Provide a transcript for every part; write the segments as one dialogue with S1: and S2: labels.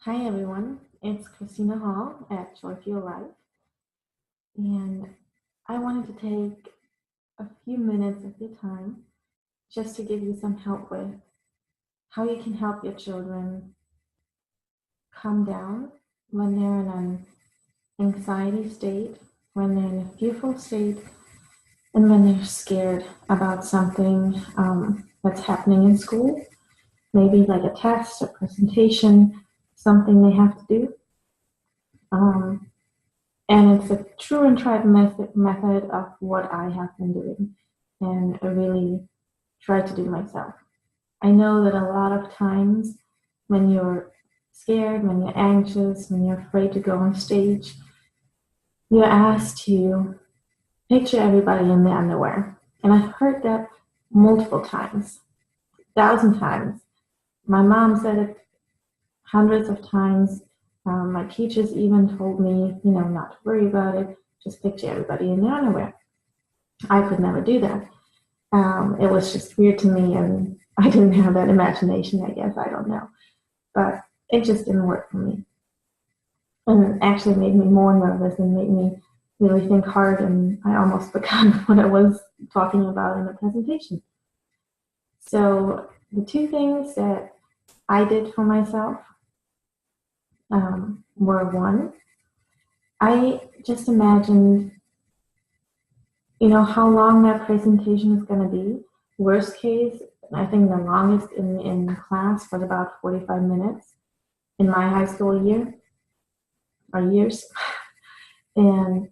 S1: Hi everyone, it's Christina Hall at Joy for Your Life, and I wanted to take a few minutes of your time just to give you some help with how you can help your children calm down when they're in an anxiety state, when they're in a fearful state, and when they're scared about something that's happening in school, maybe like a test, a presentation, something they have to do. And it's a true and tried method of what I have been doing and I really try to do myself. I know that a lot of times when you're scared, when you're anxious, when you're afraid to go on stage, you're asked to picture everybody in their underwear. And I've heard that multiple times, 1,000 times. My mom said it hundreds of times. My teachers even told me, not to worry about it, just picture everybody in their underwear. I could never do that. It was just weird to me, and I didn't have that imagination, I guess, I don't know. But it just didn't work for me. And it actually made me more nervous and made me really think hard, and I almost forgot what I was talking about in the presentation. So the two things that I did for myself were one, I just imagined, how long that presentation is going to be. Worst case, I think the longest in class was about 45 minutes in my high school years. And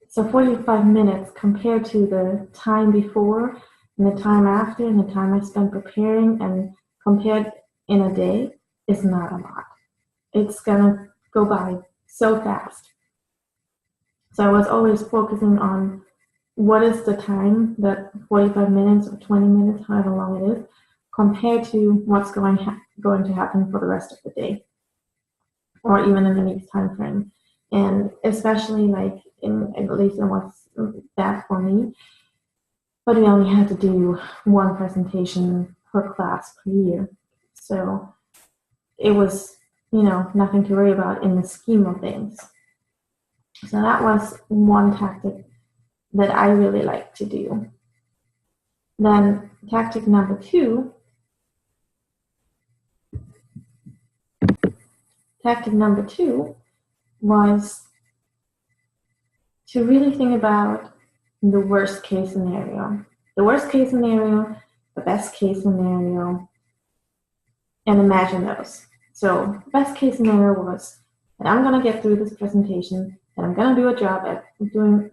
S1: so 45 minutes compared to the time before and the time after and the time I spent preparing and compared in a day is not a lot. It's gonna go by so fast. So I was always focusing on what is the time, that 45 minutes or 20 minutes, however long it is, compared to what's going to happen for the rest of the day, or even in the next time frame. And especially at least it was that for me, but we only had to do one presentation per class per year. So it was, nothing to worry about in the scheme of things. So that was one tactic that I really like to do. Then tactic number two was to really think about the worst case scenario. The worst case scenario, the best case scenario, and imagine those. So the best case scenario was that I'm going to get through this presentation, that I'm going to doing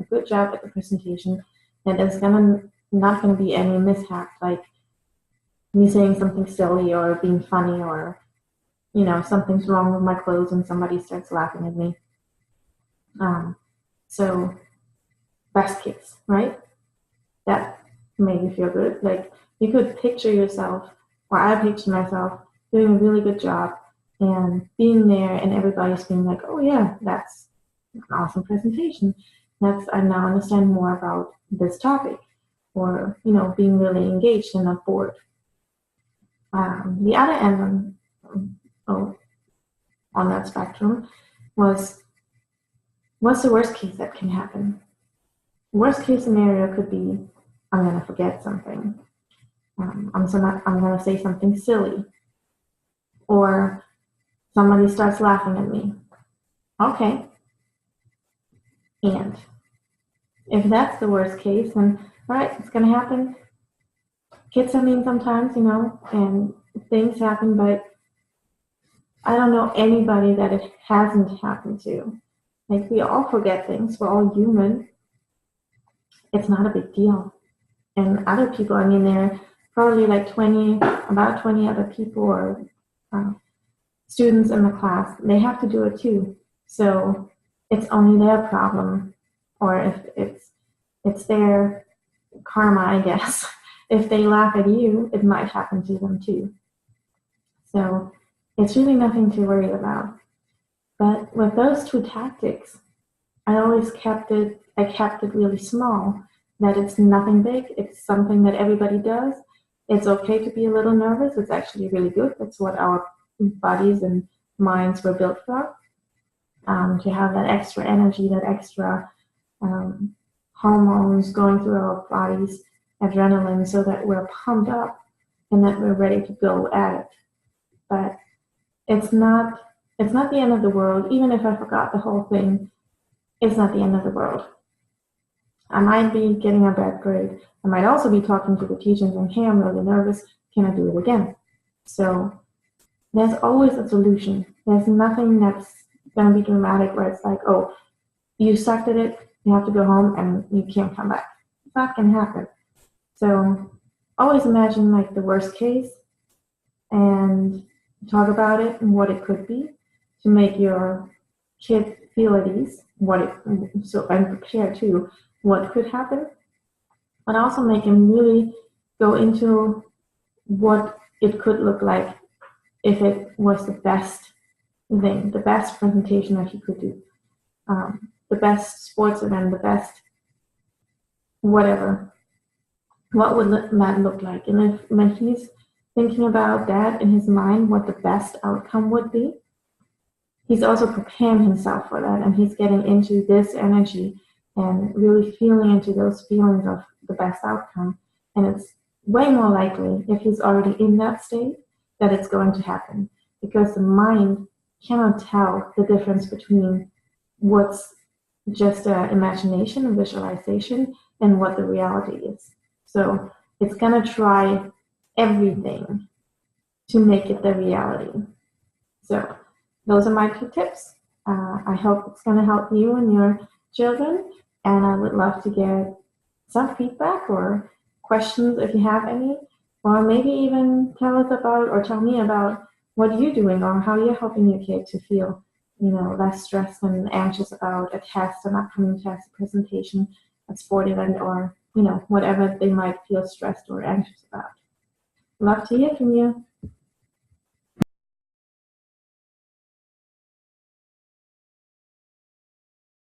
S1: a good job at the presentation, that there's not going to be any mishap, like me saying something silly or being funny or, something's wrong with my clothes and somebody starts laughing at me. So best case, right? That made me feel good. Like you could picture yourself, or I picture myself doing a really good job and being there and everybody's being like, oh yeah, that's an awesome presentation. I now understand more about this topic, or, being really engaged and not bored. The other end on that spectrum was, what's the worst case that can happen? Worst case scenario could be, I'm going to forget something. I'm going to say something silly. Or somebody starts laughing at me. Okay. And if that's the worst case, then all right, it's going to happen. Kids are mean sometimes, and things happen, but I don't know anybody that it hasn't happened to. Like, we all forget things. We're all human. It's not a big deal. And other people, there are probably about 20 other people or students in the class. They have to do it too. So it's only their problem, or if it's their karma, I guess. If they laugh at you, it might happen to them too. So it's really nothing to worry about. But with those two tactics, I always kept it really small, that it's nothing big. It's something that everybody does. It's okay to be a little nervous. It's actually really good. That's what our bodies and minds were built for, to have that extra energy, that extra hormones going through our bodies, adrenaline, so that we're pumped up and that we're ready to go at it. But it's not the end of the world. Even if I forgot the whole thing, it's not the end of the world. I might be getting a bad grade. I might also be talking to the teachers and, hey, I'm really nervous. Can I do it again? So there's always a solution. There's nothing that's going to be dramatic where it's like, oh, you sucked at it, you have to go home and you can't come back. It's not going to happen. So always imagine like the worst case and talk about it and what it could be to make your kid feel at ease, and prepare too what could happen, but also make him really go into what it could look like if it was the best thing, the best presentation that he could do, the best sports event, the best whatever. What would that look like? And if when he's thinking about that in his mind, what the best outcome would be, he's also preparing himself for that, and he's getting into this energy and really feeling into those feelings of the best outcome. And it's way more likely, if he's already in that state, that it's going to happen, because the mind cannot tell the difference between what's just imagination and visualization and what the reality is. So it's going to try everything to make it the reality. So those are my 2 tips. I hope it's going to help you and your children, and I would love to get some feedback or questions if you have any, or maybe even tell me about what you're doing or how you're helping your kid to feel, less stressed and anxious about a test, an upcoming test, a presentation, a sport event, or whatever they might feel stressed or anxious about. Love to hear from you.